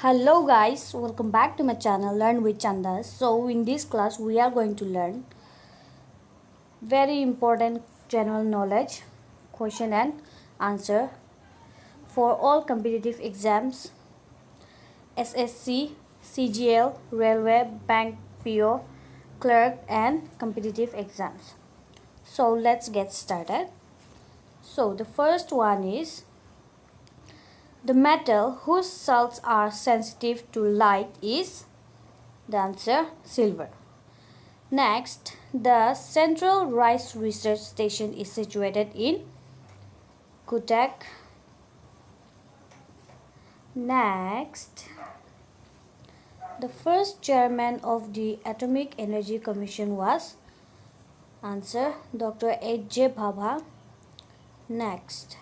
Hello guys, welcome back to my channel Learn with Chandas. So in this class we are going to learn very important general knowledge question and answer for all competitive exams SSC, CGL, Railway, Bank PO, Clerk and competitive exams. So let's get started. So the first one is the metal whose salts are sensitive to light is the answer silver. Next, the Central Rice Research Station is situated in Cuttack. Next, the first chairman of the Atomic Energy Commission was answer Dr. H.J. Bhabha. Next,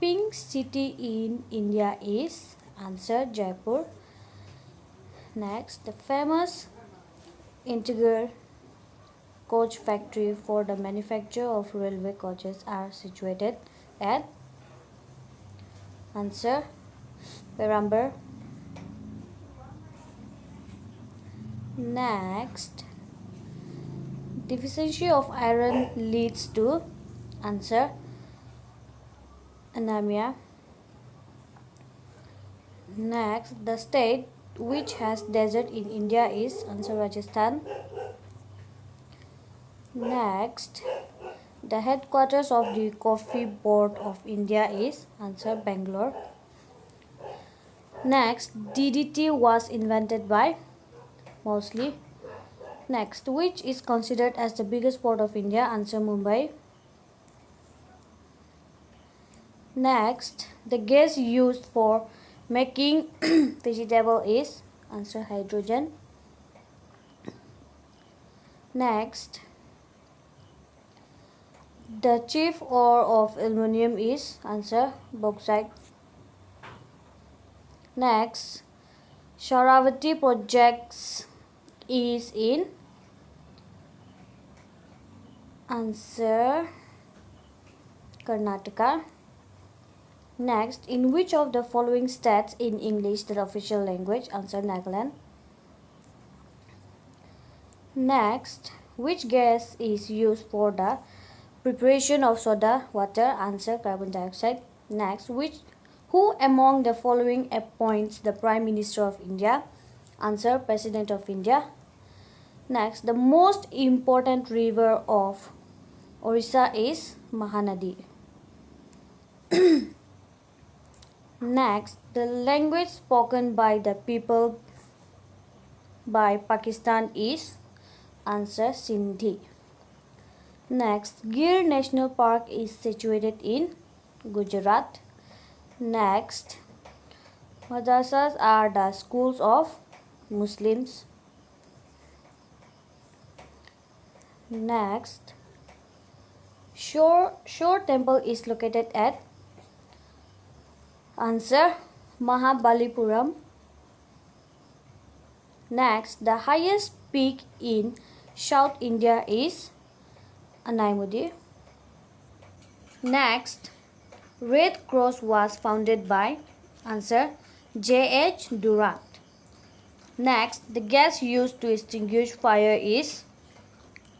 pink city in India is answer Jaipur. Next, the famous Integer coach factory for the manufacture of railway coaches are situated at answer Perambar. Next, deficiency of iron leads to answer anemia. Next, the state which has desert in India is answer Rajasthan. Next, the headquarters of the Coffee Board of India is answer Bangalore. Next, DDT was invented by Mosley. Next, which is considered as the biggest port of India? Answer Mumbai. Next, the gas used for making vegetable is answer hydrogen. Next, the chief ore of aluminum is answer bauxite. Next, Sharavati projects is in answer Karnataka. Next, in which of the following states in English the official language? Answer Nagaland. Next, which gas is used for the preparation of soda water? Answer carbon dioxide. Next, who among the following appoints the Prime Minister of India? Answer President of India. Next, the most important river of Orissa is Mahanadi. Next, the language spoken by the people by Pakistan is answer Sindhi. Next, Gir National Park is situated in Gujarat. Next, madrasas are the schools of Muslims. Next, Shore Temple is located at answer Mahabalipuram. Next, the highest peak in South India is Anaimudi. Next, Red Cross was founded by answer J.H. Durant. Next, the gas used to extinguish fire is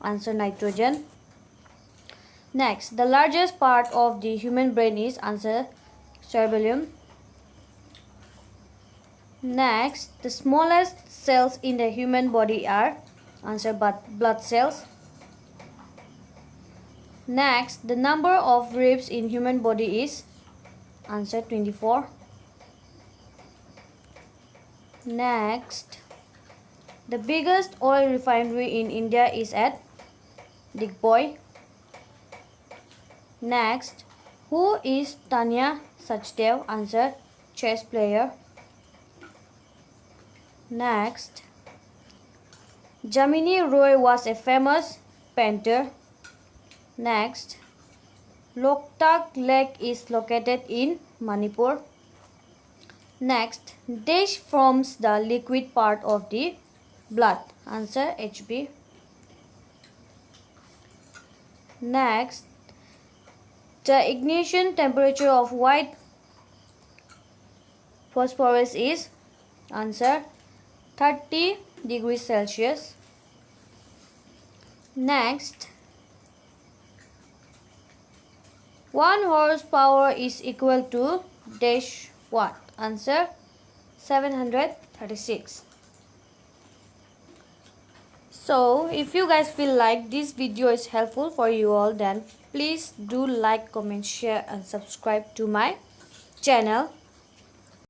answer nitrogen. Next, the largest part of the human brain is answer cerebellum. Next, the smallest cells in the human body are answer blood cells. Next, the number of ribs in human body is answer 24. Next, the biggest oil refinery in India is at Digboi. Next, who is Tanya Sachdev? Answer chess player. Next, Jamini Roy was a famous painter. Next, Loktak Lake is located in Manipur. Next, Desh forms the liquid part of the blood. Answer HB. Next, the ignition temperature of white phosphorus is answer 30 degrees Celsius. Next, 1 horsepower is equal to dash watt. Answer 736. So if you guys feel like this video is helpful for you all, then please do like, comment, share and subscribe to my channel.